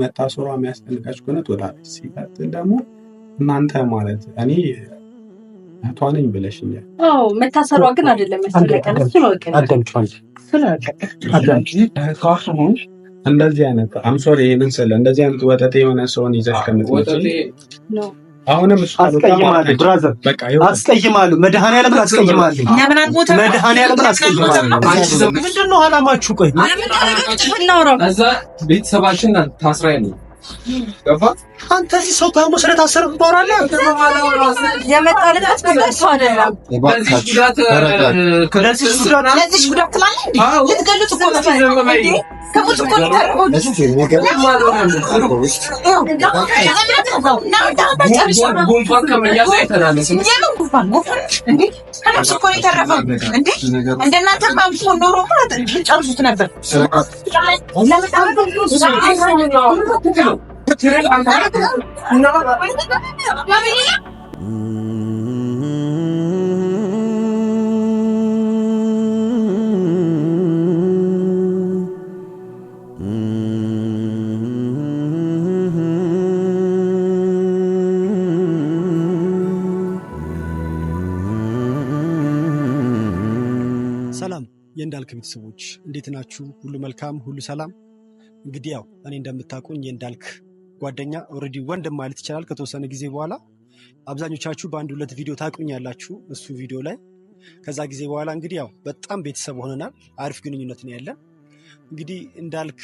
መታሰሯ የሚያስጠንቃችሁ ከሆነ ትወጣለች። ሲቀጥል ደግሞ እናንተ ማለት እኔ እህቷ ነኝ ብለሽኛል። አዎ መታሰሯ ግን አይደለም ያስጠነቀን። እሱ ነው እንደዚህ አይነት አም ሶሪ ይሄንን ስለ እንደዚህ አይነት ወጠጤ የሆነ ሰውን ይዘሽ ከምትመጪ አሁንም አስቀይማለሁ፣ ብራዘር በቃ አስቀይማለሁ። መድኃኒዓለምን አስቀይማለሁ። መድኃኒዓለምን አስቀይማለሁ። ምንድን ነው አላማችሁ? ቆይ እዛ ቤተሰባችን ታስራ ነው ገባ። አንተ እዚህ ሰው ታሞ ስለታሰረ ትኖራለህ? የመጣልበት እሱ አይደለም። ለዚህ ጉዳት ትላለህ እንዴ? ልትገሉት እኮ ነው። ከሞት እኮ ነው የተረፈው። ጉንፋን ከመያዝ አይተናነስ። የምን ጉንፋን እንዴ? ከነፍስ እኮ ነው የተረፈው እንዴ? እንደናንተ ማምሶ ኖሮ ማለት ጨርሱት ነበር። ሰላም የእንዳልክ ቤተሰቦች እንዴት ናችሁ? ሁሉ መልካም፣ ሁሉ ሰላም። እንግዲህ ያው እኔ እንደምታውቁኝ የእንዳልክ ጓደኛ ኦልሬዲ ወንድም ማለት ይቻላል ከተወሰነ ጊዜ በኋላ አብዛኞቻችሁ በአንድ ሁለት ቪዲዮ ታውቁኛላችሁ እሱ ቪዲዮ ላይ። ከዛ ጊዜ በኋላ እንግዲህ ያው በጣም ቤተሰብ ሆነናል። አሪፍ ግንኙነት ነው ያለን። እንግዲህ እንዳልክ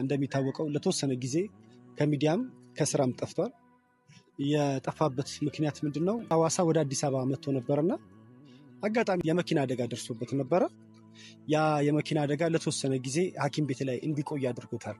እንደሚታወቀው ለተወሰነ ጊዜ ከሚዲያም ከስራም ጠፍቷል። የጠፋበት ምክንያት ምንድን ነው? ሐዋሳ ወደ አዲስ አበባ መጥቶ ነበርና አጋጣሚ የመኪና አደጋ ደርሶበት ነበረ። ያ የመኪና አደጋ ለተወሰነ ጊዜ ሐኪም ቤት ላይ እንዲቆይ አድርጎታል።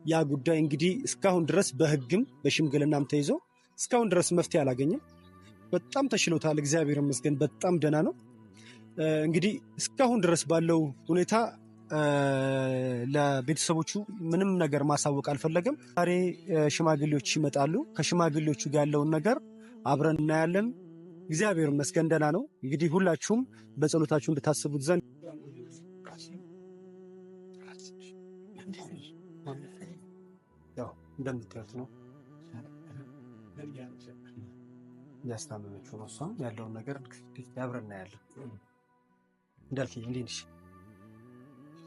ያ ጉዳይ እንግዲህ እስካሁን ድረስ በሕግም በሽምግልናም ተይዞ እስካሁን ድረስ መፍትሄ አላገኘም። በጣም ተሽሎታል፣ እግዚአብሔር ይመስገን፣ በጣም ደህና ነው። እንግዲህ እስካሁን ድረስ ባለው ሁኔታ ለቤተሰቦቹ ምንም ነገር ማሳወቅ አልፈለገም። ዛሬ ሽማግሌዎች ይመጣሉ። ከሽማግሌዎቹ ጋር ያለውን ነገር አብረን እናያለን። እግዚአብሔር ይመስገን ደህና ነው። እንግዲህ ሁላችሁም በጸሎታችሁ እንድታስቡት ዘንድ ያው እንደምታዩት ነው እያስታመመችው ነው። እሷም ያለውን ነገር አብረን እናያለን። እንዳልክ እንዴት ነሽ?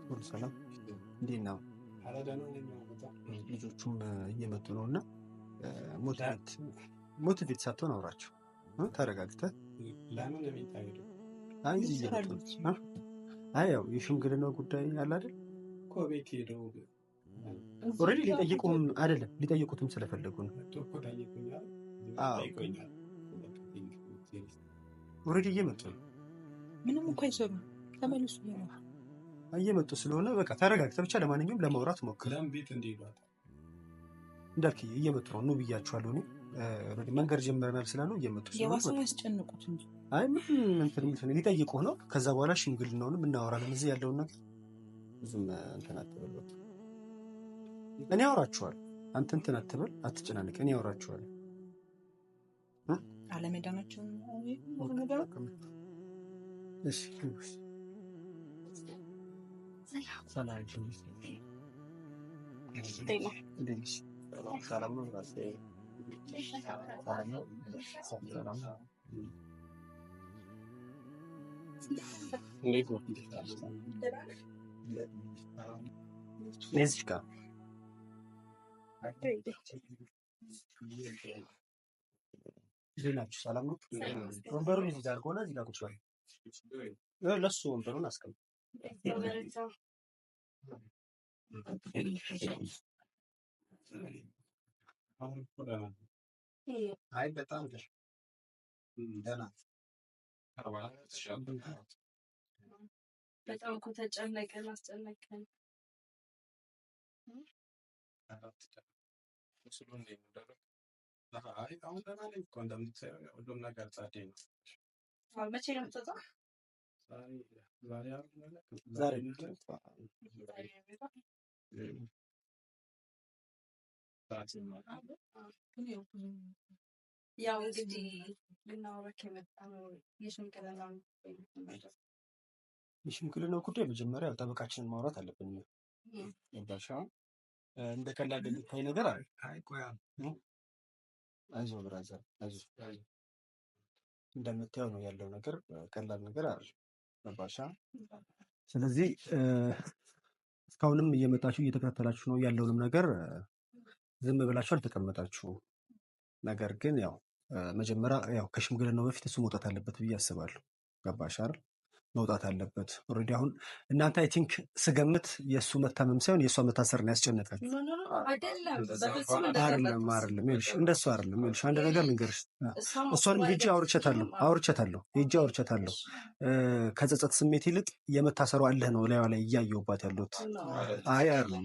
ሁሉ ሰላም? እንዴት ነው? ልጆቹም እየመጡ ነው እና ሞቲቬት ሳትሆን አውራቸው ተረጋግተህ። አይ ያው የሽምግልናው ጉዳይ አለ አይደል? ኦልሬዲ ሊጠይቁም አይደለም ሊጠይቁትም ስለፈለጉ ነው። ኦልሬዲ እየመጡ ነው። ምንም እኮ አይሰሩም። ተመልሱ እየመጡ ስለሆነ በቃ ተረጋግተህ ብቻ ለማንኛውም ለማውራት ሞክር። እንዳልክ እየመጡ ነው ብያችኋለሁ። እኔ መንገድ ጀምረናል ስላሉ እየመጡ የባሰው ያስጨንቁት እንጂ አይ ምን እንትን ሊጠይቁህ ነው። ከዛ በኋላ ሽምግልናውንም እናወራለን። እዚህ ያለውን ነገር ብዙም እንትን አትበል። እኔ አወራችኋለሁ። አንተ እንትን አትበል፣ አትጨናነቅ። እኔ አወራችኋለሁ። አለመዳናቸው እሺ ናችሁ? ሰላም ነው? ወንበሩን እዚህ ጋር ከሆነ እዚህ ጋር ቁጭ በል። ለሱ ወንበሩን አስቀምጥ። አይ በጣም ደህና በጣም እኮ ተጨነቀን፣ አስጨነቀን። አሁን ደህና ነኝ እኮ እንደምትሰራው ሁሉም ነገር ጸዴ ነው። መቼ ነው የምትወጣው? ያው እንግዲህ ልናወራክ የመጣነው የሽምግልናው ጉዳይ መጀመሪያ ጠበቃችንን ማውራት አለብን። ገባሽ? እንደ ቀላል የሚታይ ነገር አለ። አይዞህ ብራዘር አይዞህ። እንደምታየው ነው ያለው ነገር ቀላል ነገር አይደለም። ገባሽ? ስለዚህ እስካሁንም እየመጣችሁ እየተከታተላችሁ ነው ያለውንም ነገር ዝም ብላችሁ አልተቀመጣችሁም። ነገር ግን ያው መጀመሪያ ያው ከሽምግልናው በፊት እሱ መውጣት አለበት ብዬ አስባለሁ። ገባሽ አይደል? መውጣት አለበት። ኦልሬዲ አሁን እናንተ አይ ቲንክ ስገምት የእሱ መታመም ሳይሆን የእሷ መታሰር ነው ያስጨነቃችሁ። አይደለም ይኸውልሽ፣ እንደሱ አይደለም። ይኸውልሽ አንድ ነገር ልንገርሽ፣ እሷንም ሄጄ አውርቻታለሁ። ከጸጸት ስሜት ይልቅ የመታሰሩ አለህ ነው ላይዋ ላይ እያየሁባት ያለሁት። አይ አይደለም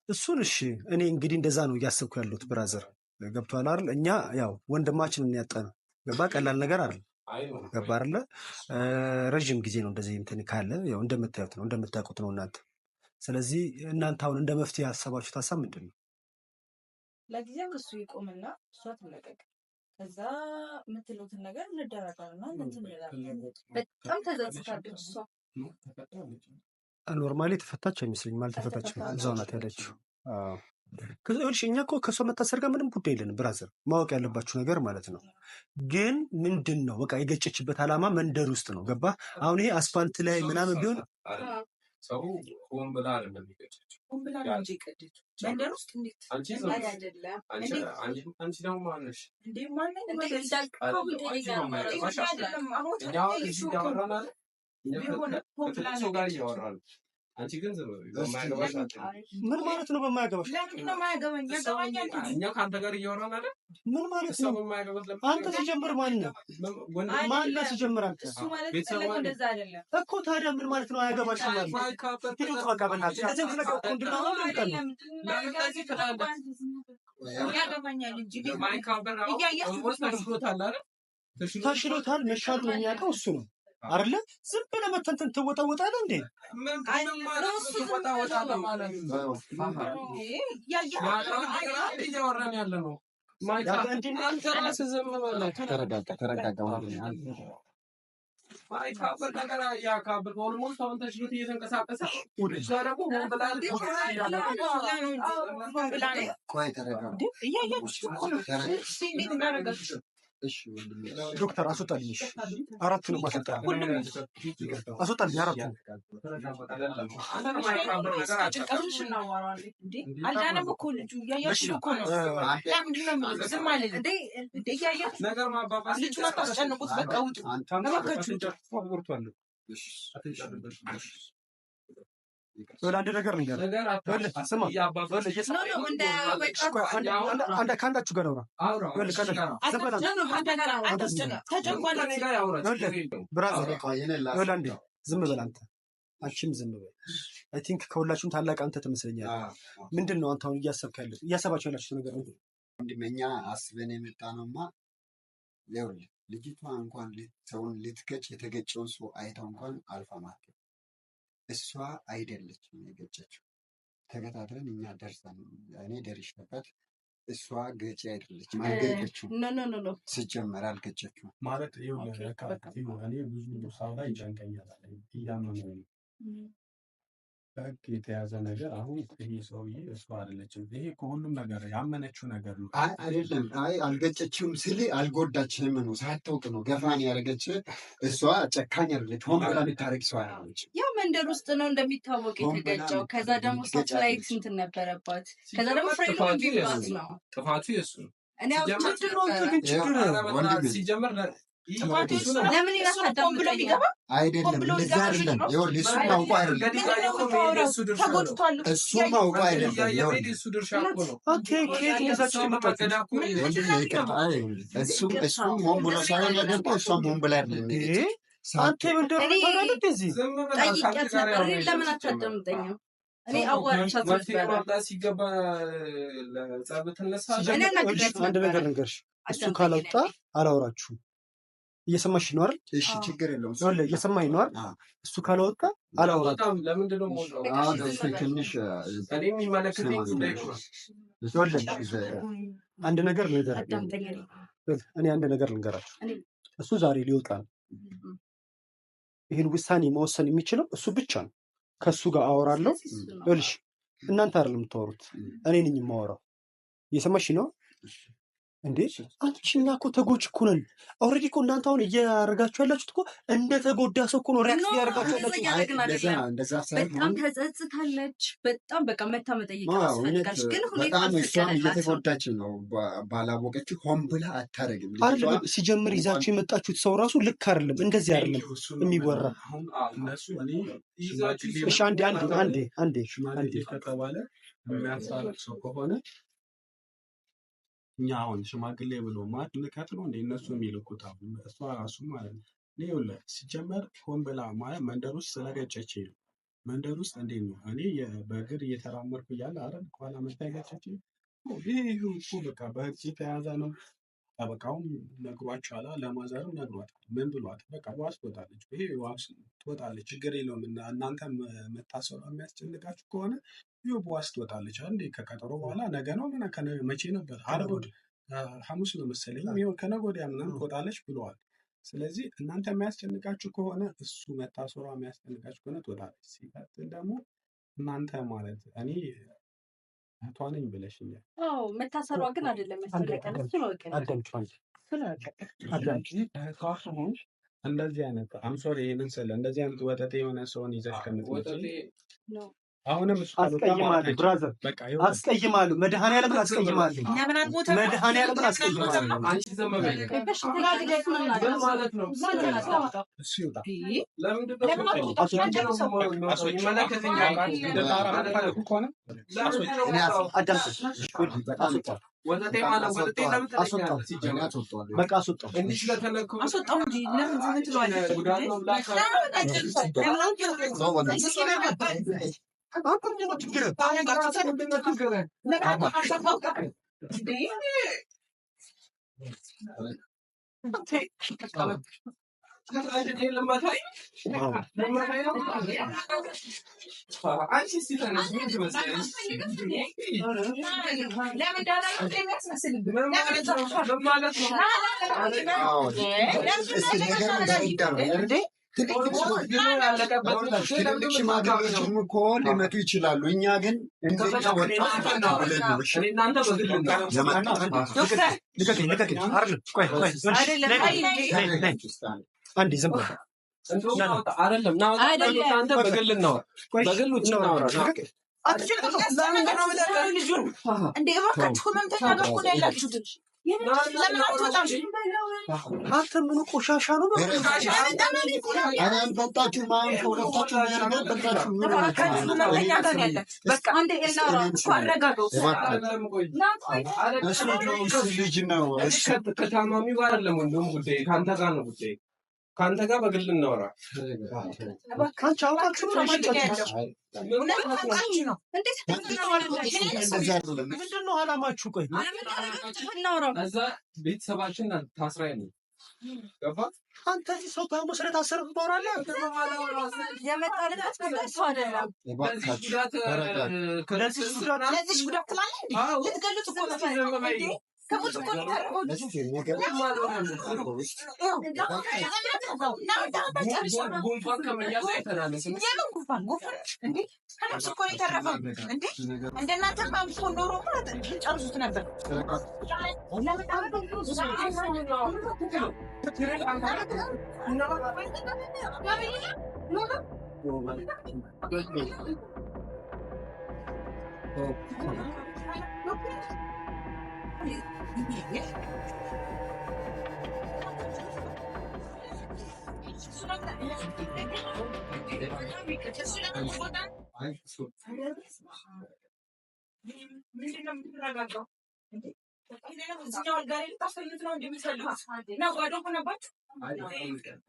እሱን። እሺ እኔ እንግዲህ እንደዛ ነው እያሰብኩ ያለሁት ብራዘር። ገብቶሃል አይደል? እኛ ያው ወንድማችንን ያጣነው ገባ፣ ቀላል ነገር አይደል። ገባ አይደለ? ረዥም ጊዜ ነው እንደዚህ እንትን ካለ ያው እንደምታዩት ነው እንደምታውቁት ነው እናንተ። ስለዚህ እናንተ አሁን እንደ መፍትሄ ያሰባችሁት ሀሳብ ምንድን ነው? ለጊዜው እሱ ይቆምና እሷ ትለቀቅ፣ ከዛ የምትሉትን ነገር እንደራደርና እንትን እንላለን። በጣም ተዘጽታለች እሷ። ኖርማሊ ተፈታች አይመስለኝም። አልተፈታችም፣ እዛው ናት ያለችው። እኛ እኮ ከእሷ መታሰር ጋር ምንም ጉዳይ የለንም ብራዘር። ማወቅ ያለባችሁ ነገር ማለት ነው ግን ምንድን ነው በቃ የገጨችበት ዓላማ መንደር ውስጥ ነው። ገባ? አሁን ይሄ አስፋልት ላይ ምናምን ቢሆን ሰው ሆን ብላ አይደለም የገጨችው። ሆን ብላ ነው እንጂ የቀደችው መንደር ውስጥ። እንዴት አንቺ ደግሞ ማነሽ እንዴ? ማነኝ እኛ ሰው ጋር እያወራን አንቺ ግን በማያገባሽ ምን ማለት ነው? በማያገባሽ ለምን ማያገባኝ? ያገባኛል። እኛ ከአንተ ጋር እያወራን አይደል? ምን ማለት ነው? በማያገባሽ አንተ ሲጀምር ማን ነው? ማን ነው ሲጀምር? አንተ እሱ ማለት እንደዛ አይደለም እኮ። ታዲያ ምን ማለት ነው? አያገባሽ ማለት ሂዱ ተዋጋ። በእናትህ እንደዚህ ተለቀቁ። እንድናወራ ያገባኛል እንጂ ማይካበር ተሽሎታል። መሻሉ የሚያውቀው እሱ ነው አይደለ? ዝም ብለህ መተንተን ትወጣወጣለህ እንዴ? እያወራን ያለ ነው። ዶክተር አስወጣልኝ። አራቱንም አስወጣልኝ። አልዳነም እኮ ልጁ። እያያችሁ እኮ ነው። ምንድን ነው ዝም አልልም እንዴ? እያያችሁ ልጁን አታስጨንቁት። በቃ ውጡ እባካችሁ። አንድ ነገር ከአንዳችሁ ጋር ዝም በል አንተ፣ አንቺም ዝም በል። አይ ቲንክ ከሁላችሁም ታላቅ አንተ ትመስለኛለህ። ምንድን ነው አንተ አሁን እያሰባችሁ ያላችሁት ነገር? እኛ አስበን የመጣ ነውማ። ይኸውልህ ልጅቷ እንኳን ሰውን ልትገጭ የተገጨውን ሰው አይተው እንኳን አልፋ ማለት እሷ አይደለችም የገጨችው። ተከታትለን እኛ ደርሰን እኔ ደርሼበት እሷ ገጪ አይደለችም፣ አልገጨችውም። ሲጀመር አልገጨችውም ማለት እኔ ብዙ ሰው ላይ ይጨንቀኛል እያመመኝ ነው። በህግ የተያዘ ነገር አሁን ይሄ ሰውዬ እሷ አይደለችም። ይሄ ከሁሉም ነገር ያመነችው ነገር ነው። አይደለም አልገጨችውም ስል አልጎዳችንም ነው፣ ሳታውቅ ነው ገፋን ያደረገች። እሷ ጨካኝ አይደለች፣ ሆን ብላ ልታረግ ሰው አይደለች። ያ መንደር ውስጥ ነው እንደሚታወቅ የተገጨው። ከዛ ደግሞ ሳተላይት እንትን ነበረባት። ከዛ ደግሞ ፍሬሎ ቢባስ ነው ጥፋቱ የሱ ነው። እኔ ሲጀመር ለምን ይላል ብሎ ቢገባ አይደለም ለዛ አይደለም። ይኸውልህ እሱ ማውቀው አይደለም፣ እሱ ማውቀው አይደለም። እሱም ሆን ብሎ ሳይሆን ያደርገው እሷም ሆን ብላ አይደለም። አንተ ምንድን ነው ጠይቂያት ነበር። ለምን አታዳምጠኝም? እኔ አዋርቻት ሲገባ አንድ ነገር ልንገርሽ፣ እሱ ካላወጣ አላወራችሁም። እየሰማሽ ነው አይደል? እሺ ችግር የለውም። ይኸውልህ እየሰማኝ ነው አይደል? እሱ ካልወጣ አላወራም። በጣም ለምንድን ነው የምወጣው? ትንሽ እኔ የሚመለከተኝ ጉዳይ እኮ ነው። ይኸውልህ አንድ ነገር ልንገርህ። እኔ አንድ ነገር ልንገራችሁ። እሱ ዛሬ ሊወጣ ነው። ይህን ውሳኔ መወሰን የሚችለው እሱ ብቻ ነው። ከእሱ ጋር አወራለሁ። ይኸውልሽ እናንተ አይደለም የምታወሩት፣ እኔ ነኝ የማወራው። እየሰማሽ ነው እንዴ? አንቺና እኮ ተጎጂ እኮ ነን። ኦልሬዲ እኮ እናንተ አሁን እያደረጋችሁ ያላችሁት እኮ እንደ ተጎዳ ሰው እኮ ነው ሪያክት እያደረጋችሁ ያላችሁት። በጣም ተጸጽታለች። በጣም በቃ መታ መጠየቅ ያስፈልጋለች። ግን በጣም እሷም እየተጎዳች ነው። ባላወቀችው ሆን ብላ አታረግም። አይደለም ሲጀምር ይዛችሁ የመጣችሁት ሰው ራሱ ልክ አይደለም። እንደዚህ አይደለም የሚወራ። እሺ አንዴ ከተባለ የሚያሳርቅ ሰው ከሆነ እኛ አሁን ሽማግሌ ብሎ ማለት ንቀት ነው እንደ እነሱ የሚልኩት አሁን እሷ ራሱ ማለት ነው። ይኸውልህ ሲጀመር ሆን ብላ ማለት መንደር ውስጥ ስለገጨች ነው። መንደር ውስጥ እንዴት ነው እኔ በእግር እየተራመድኩ እያለ አይደል ከኋላ መታ ገጨች። ይሄ እኮ በቃ በህግ የተያዘ ነው። ጠበቃውም ነግሯቸዋል፣ ለማዘርም ነግሯታል። ምን ብሏት በቃ ዋስ ትወጣለች። ይሄ ዋስ ትወጣለች፣ ችግር የለውም። እናንተ መታሰሩ የሚያስጨንቃችሁ ከሆነ ይኸው በዋስ ትወጣለች። አንዴ ከቀጠሮ በኋላ ነገ ነው መቼ ነበር? ዓርብ ሐሙስ ነው መሰለኝ። ይኸው ከነገ ወዲያ ምናምን ትወጣለች ብለዋል። ስለዚህ እናንተ የሚያስጨንቃችሁ ከሆነ እሱ መታሰሯ የሚያስጨንቃችሁ ከሆነ ትወጣለች። ሲቀጥል ደግሞ እናንተ ማለት እኔ እህቷ ነኝ ብለሽኛል። አዎ መታሰሯ ግን አይደለም ያስጨነቀን እሱ ነው። እንደዚህ አይነት አምሶሪ ይሄንን ስለ እንደዚህ አይነት ወጠጤ የሆነ ሰውን ይዘሽ ከምትመጪ አሁንም እሱ አስቀይማለሁ፣ ብራዘር አስቀይማለሁ። መድኃኒዓለምን አስቀይማለሁ። መድኃኒዓለምን አስቀይማለሁ። አንቺ ዘመን ማለት ነው። እሱ ይውጣ። በቃ አስወጣው እንጂ ለምን ዝም ትለዋለህ? ትልልቅ ሽማግሌዎችም እኮ ሊመጡ ይችላሉ። እኛ ግን አንዴ ዝም ብለህ አይደለም እናንተ በግል እናወራ፣ በግል ውጭ እናወራ። እንደ እባካችሁ ህመምተኛ ጋር እኮ ነው ያላችሁት። ለምን አትወጣም? አንተ ምን ቆሻሻ ነው? አልጠጣችሁ ማን ከሁለታችሁ ልጅ ነው። ከታማሚው ጋር አይደለም ወንድም ጉዳይ ከአንተ ጋር ነው ጉዳይ። ከአንተ ጋር በግል እናወራ። ምንድን ነው አላማችሁ? ቆይ እዛ ቤተሰባችን ታስራ ነው ገባ። አንተ ሰው ታሞ ስለታሰረ ትኖራለህ። ለዚህ ጉዳት ልትገሉት እኮ ነው። ከሞት እኮ ነው የተረፈው። ጉንፋን ከመያዝ አይተናነስ። የምን ጉንፋን እንዴ? ከነፍስ እኮ ነው የተረፈው እንዴ? እንደናንተ ባንኮ ኖሮ ጨርሱት ነበር። ምንድነው የምትረጋጋው? እዚኛው አልጋ ላይ ልታስተኙት ነው እንደሚፈልጉት እና ጓዶ ሆነባችሁ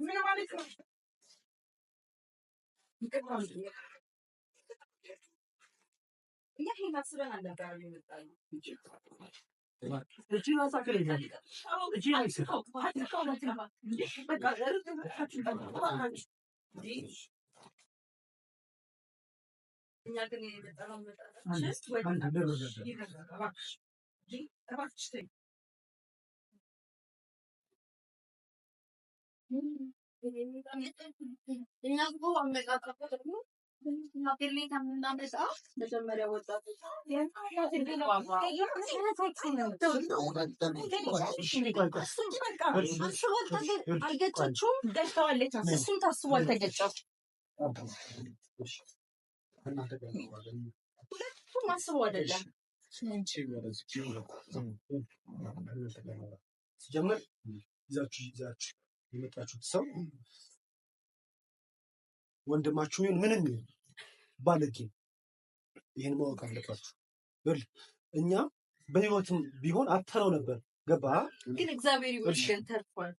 ምን ማለት ነው? እኛ ይሄን አስበን አልነበረም የመጣነው። እሱም ታስቦ አልተገጨም። ሁለቱም አስበው አይደለም። ሲጀምር ይዛችሁ የመጣችሁት ሰው ወንድማችሁ ምንም ባለጌ ይህን ማወቅ አለባችሁ። እኛ በህይወትም ቢሆን አተረው ነበር። ገባ ግን እግዚአብሔር ይመስገን ተርፏል።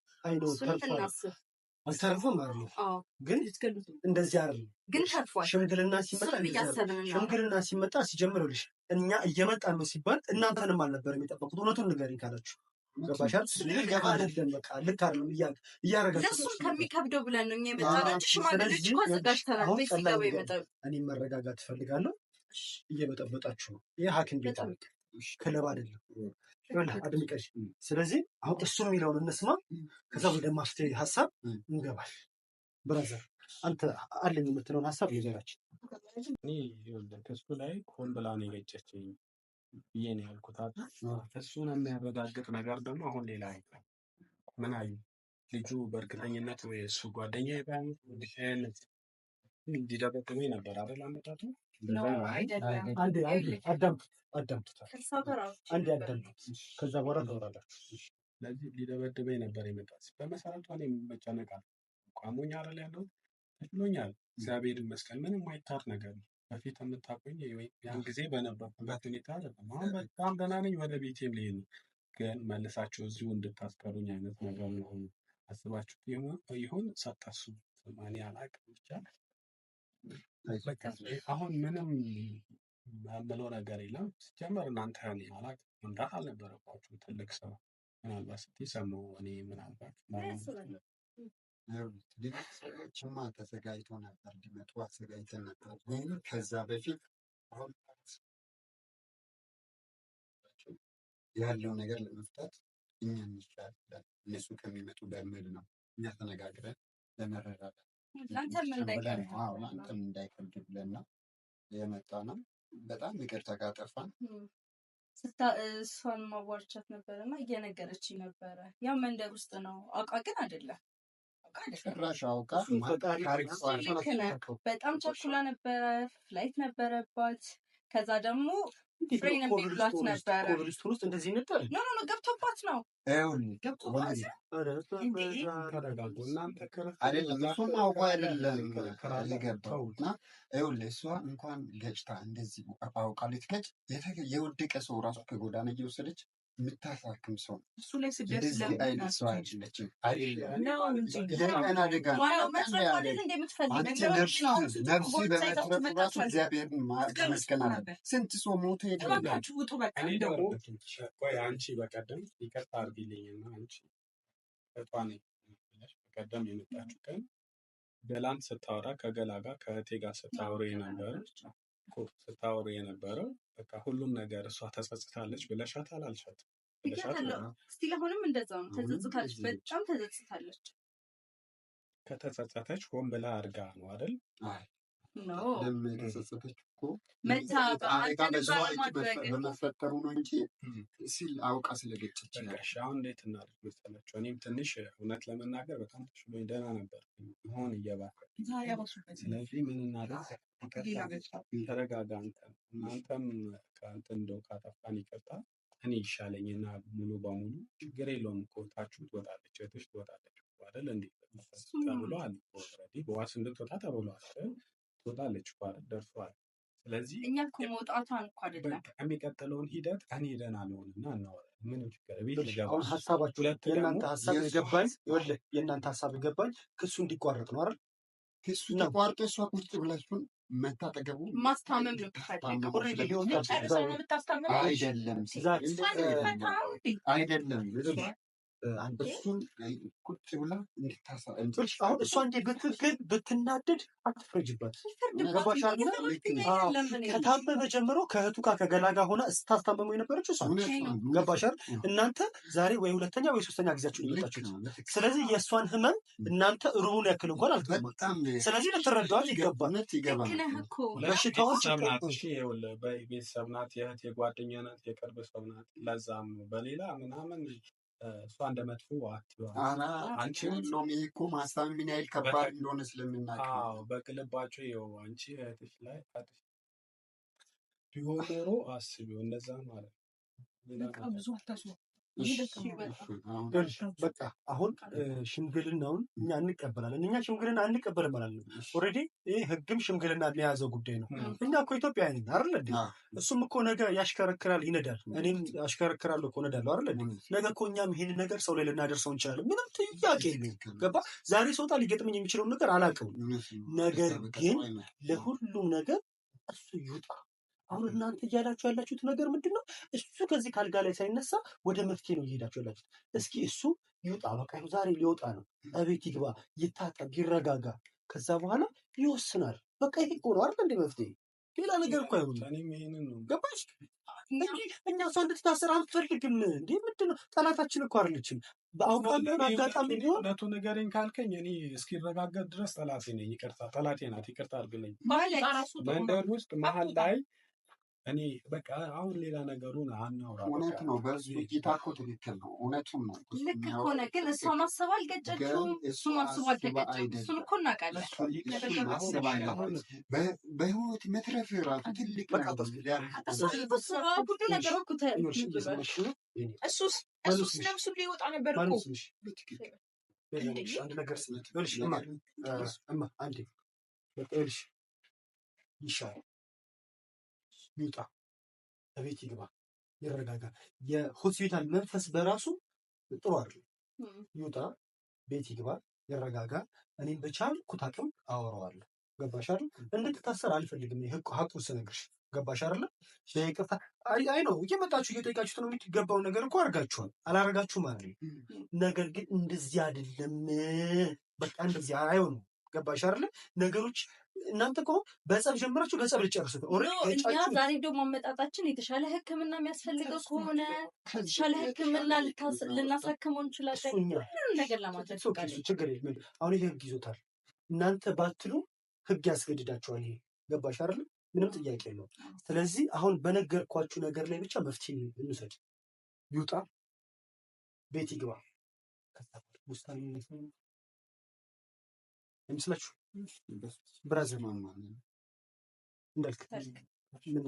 አልተረፈም ማለት ነው። ግን እንደዚህ አይደለም። ግን ተርፏል። ሽምግልና ሲመጣ ሲጀምርልሽ እኛ እየመጣን ነው ሲባል እናንተንም አልነበር የሚጠበቁት። እውነቱን ንገሪኝ ካላችሁ ገባሻል? አይደለም በቃ ልክ አይደለም እያረጋችሁ ለእሱም ከሚከብደው ብለን ነው እኛ የመጣነው። ሽማግሌዎች እኮ አዘጋጅተናል። ቤት ሲገባ ይመጣሉ። እኔም መረጋጋት እፈልጋለሁ። እየበጠበጣችሁ ነው። ይህ ሐኪም ቤት ክለብ አይደለም። አድምቀሽ። ስለዚህ አሁን እሱ የሚለውን እንስማ፣ ከዛ ወደ ማፍትሄ ሀሳብ እንገባል። ብራዘር አንተ አለኝ የምትለውን ሀሳብ ይዘራችን። እኔ ከሱ ላይ ሆን ብላ ነው የገጨችኝ ብዬ ነው ያልኩት። እሱን የሚያረጋግጥ ነገር ደግሞ አሁን ሌላ አይባል። ምን አዩ ልጁ በእርግጠኝነት ወይ እሱ ጓደኛ ይባል እንዲደበቅመኝ ነበር አይደል? አመጣጡ አዳምጡታል። አንድ ያዳምጡት፣ ከዛ በኋላ ታወራላችሁ። ስለዚህ ሊደበድበኝ ነበር የመጣት። በመሰረቱ እኔ መጨነቃል ቋሙኛ አይደል ያለው ተችሎኛል። እግዚአብሔር ይመስገን። ምንም አይታር ነገር ነው። በፊት የምታቆኝ ያን ጊዜ በነበርኩበት ሁኔታ አይደለም። አሁን በጣም ደህና ነኝ። ወደ ቤቴም ልሄድ ነው። ግን መልሳችሁ እዚሁ እንድታስቀሩኝ አይነት ነገር ነው አስባችሁ ይሁን ሳታስቡ ማን አላውቅም። ብቻ አሁን ምንም የምለው ነገር የለም። ሲጀመር እናንተ አላውቅም መምጣት አልነበረባችሁም። ትልቅ ሰው ምናልባት ስትሰሙ እኔ ምናልባት ሰዎችማ ተዘጋጅቶ ነበር ሊመጡ አዘጋጅተን ነበር። ግን ከዛ በፊት ያለው ነገር ለመፍታት እኛ እንችላለን እነሱ ከሚመጡ በሚል ነው እኛ ተነጋግረን ለመረዳዳት ለአንተም እንዳይከብድ ብለን ነው የመጣ ነው። በጣም ይቅርታ ካጠፋን እሷን ማዋርቻት ነበረ እና እየነገረችኝ ነበረ። ያ መንደር ውስጥ ነው አውቃ ግን አይደለም ጭራሽ አውቃ በጣም ቸኩላ ነበረ። ፍላይት ነበረባት። ከዛ ደግሞ ፍሬን የሚብላት ነበረ። ኮብልስቶን ውስጥ እንደዚህ ነበር። ኖ ገብቶባት ነው እሱም አውቃ አይደለም የገባው እና ይኸውልህ እሷ እንኳን ገጭታ እንደዚህ አውቃ ልትገጭ የወደቀ ሰው ራሱ ከጎዳና እየወሰደች የምታሳክም ሰው እሱ ላይ ስደት አይነት ሰው አይደለችም። ነፍሲ በመትረፍ ራሱ እግዚአብሔርን ማመስገን አለብን። ስንት ሰው ሞተ። አንቺ በቀደም ይቅርታ አድርጊልኝና አንቺ እቷን በቀደም የመጣችው ቀን ገላን ስታወራ ከገላ ጋር ከእህቴ ጋር ስታወሩ የነበረው በቃ ሁሉም ነገር እሷ ተጸጽታለች ብለሻት አላልሻት? እስቲ አሁንም እንደዛው ነው። ተጸጽታለች፣ በጣም ተጸጽታለች። ከተጸጸተች ሆን ብላ አድርጋ ነው አይደል? ተጸጸተች እኮ በመፈጠሩ ነው እንጂ ሲል አውቃ ስለገጨች። አሁን እንዴት እናድርግ መሰላችሁ? እኔም ትንሽ እውነት ለመናገር በጣም ተሽሎኝ ደህና ነበር መሆን እየባከ። ስለዚህ ምን እናድርግ? ተረጋጋ። እናንተም ከአንተ እንደው ካጠፋን ይቅርታ እኔ ይሻለኝና ሙሉ በሙሉ ችግር የለውም እኮ ታችሁ ትወጣለች፣ እህትሽ ትወጣለች አይደል? እንዴት ተብሏል። ኦልሬዲ በዋስ እንድትወጣ ተብሏል። ትወጣለች እኮ አይደል? ደርሷል። ስለዚህ እኛ እኮ መውጣቷን እኮ አይደለም የሚቀጥለውን ሂደት እኔ ደህና ልሆንና እናወራለን። ምንም ችግር ቤት ልገባ። አሁን ሀሳባችሁ የእናንተ ሀሳብ የገባኝ የእናንተ ሀሳብ የገባኝ ክሱ እንዲቋረጥ ነው አይደል? ክሱ ተቋርጦ እሷ ቁጭ ብላችሁን መታጠገቡ ማስታመም ነው የምፈልገው። አይደለም እሱን ቁጭ ብላ አሁን እሷ እንዴ ብትናደድ አትፍረጅባት። ከታመመ ጀምሮ ከእህቱ ጋር ከገላጋ ሆና ስታስታመመው የነበረችው እሷ ገባሻል። እናንተ ዛሬ ወይ ሁለተኛ ወይ ሶስተኛ ጊዜያችሁን እየመጣችሁት። ስለዚህ የእሷን ህመም እናንተ ሩቡን ያክል እንኳን አልተማም። ስለዚህ ልትረዳዋት ይገባል። በሽታዎች ቤተሰብ ናት፣ የእህት የጓደኛ ናት፣ የቅርብ ሰው ናት። ለዛም በሌላ ምናምን እሷ እንደ መጥፎ አንቺን ነው እኮ ማስታመም ምን ያህል ከባድ እንደሆነ ስለምናውቅ በቅልባቸው ይኸው አንቺ እህትሽ ላይ ቢሆን ኖሮ አስቢው እንደዛ ማለት ነው። በቃ አሁን ሽምግልናውን እኛ እንቀበላለን። እኛ ሽምግልና አንቀበልም ማለት ነው። ኦልሬዲ ይሄ ህግም ሽምግልና የያዘው ጉዳይ ነው። እኛ እኮ ኢትዮጵያውያን ነን አይደል እንዴ? እሱም እኮ ነገ ያሽከረክራል፣ ይነዳል። እኔም አሽከረክራለሁ እኮ ነዳለሁ አይደል እንዴ? ነገ እኮ እኛም ይሄንን ነገር ሰው ላይ ልናደርሰው እንችላለን። ምንም ጥያቄ የለውም። ገባ? ዛሬ ሰውጣ ሊገጥመኝ የሚችለውን ነገር አላውቅም። ነገር ግን ለሁሉም ነገር እሱ ይውጣ። አሁን እናንተ እያላችሁ ያላችሁት ነገር ምንድን ነው? እሱ ከዚህ ካልጋ ላይ ሳይነሳ ወደ መፍትሄ ነው እየሄዳችሁ ያላችሁት። እስኪ እሱ ይውጣ፣ በቃ ዛሬ ሊወጣ ነው። እቤት ይግባ፣ ይታጠብ፣ ይረጋጋ። ከዛ በኋላ ይወስናል። በቃ ይሄ እኮ ነው አይደል እንደ መፍትሄ። ሌላ ነገር እኮ አይሆንም። ገባሽ? እኛ እሷ እንድትታሰር አንፈልግም። እንዴ ምንድን ነው? ጠላታችን እኮ አይደለችም። በአውቃለሁ አጋጣሚ ቢሆን እውነቱ ንገረኝ ካልከኝ እኔ እስኪረጋገጥ ድረስ ጠላቴ ነኝ። ይቅርታ ጠላቴ ናት። ይቅርታ አድርግልኝ። መንደር ውስጥ መሀል ላይ እኔ በቃ አሁን ሌላ ነገሩን አናውራ። እውነት ነው። በዚህ ጌታ እኮ ትክክል ነው። እውነቱም ነው። ልክ እኮ ነው። ግን እሷ ማሰብ አልገጨችውም፣ እሱ ማሰብ አልገጨችውም። እሱን እኮ እናውቃለን። በህይወት መትረፍ ራሱ ትልቅ ሁሉ ነገር እኮ እሱስ ነፍሱ ሊወጣ ነበር እኮ። አንድ ነገር አንዴ ይሻል ይውጣ፣ እቤት ይግባ፣ ይረጋጋ። የሆስፒታል መንፈስ በራሱ ጥሩ አይደለም። ይውጣ፣ ቤት ይግባ፣ ይረጋጋ። እኔም በቻልኩት አቅም አወራዋለሁ። ገባሽ አይደል? እንድትታሰር አልፈልግም። ሀቁ ስነግርሽ ገባሽ አይደል? በይቅርታ አይ ነው እየመጣችሁ እየጠየቃችሁት ነው። የሚገባውን ነገር እኮ አድርጋችኋል። አላረጋችሁም አይደል? ነገር ግን እንደዚህ አይደለም። በቃ እንደዚህ አይሆንም። ገባሽ አይደል? ነገሮች እናንተ እኮ በጸብ ጀምራችሁ በጸብ ልጨርሱት። እኛ ዛሬ ደግሞ አመጣጣችን የተሻለ ሕክምና የሚያስፈልገው ከሆነ የተሻለ ሕክምና ልናሳክመው እንችላለን። ሁሉንም ነገር ለማድረግ ችግር የለም። አሁን ይሄ ህግ ይዞታል። እናንተ ባትሉ ህግ ያስገድዳችኋል። ይሄ ገባሽ አይደል? ምንም ጥያቄ የለውም። ስለዚህ አሁን በነገርኳችሁ ነገር ላይ ብቻ መፍትሄ እንውሰድ። ይውጣ፣ ቤት ይግባ። ውሳኔ አይመስላችሁ? ብራዘር ማማ እንዳልክ ምን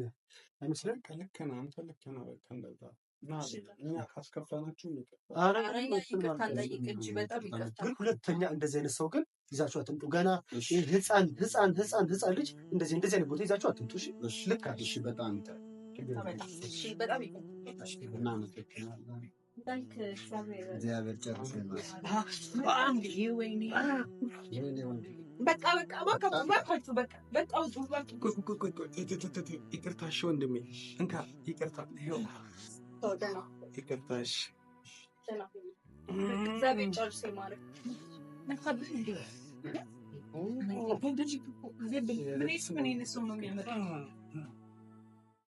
አይመስልም? ልክ ነህ አንተ፣ ልክ ነህ። በቃ እንደዛ እኛ ካስከፋናችሁ ግን ሁለተኛ እንደዚህ አይነት ሰው ግን ይዛችሁ አትምጡ። ገና ህፃን ልጅ እንደዚህ አይነት ቦታ ይዛችሁ አትምጡ። ልክ አለ። በጣም እግዚአብሔር ጨርሶ ይቅርታሽ ወንድሜ፣ እንካ ይቅርታ፣ ይቅርታሽ እግዚአብሔር ጨርሶ ማለት ምን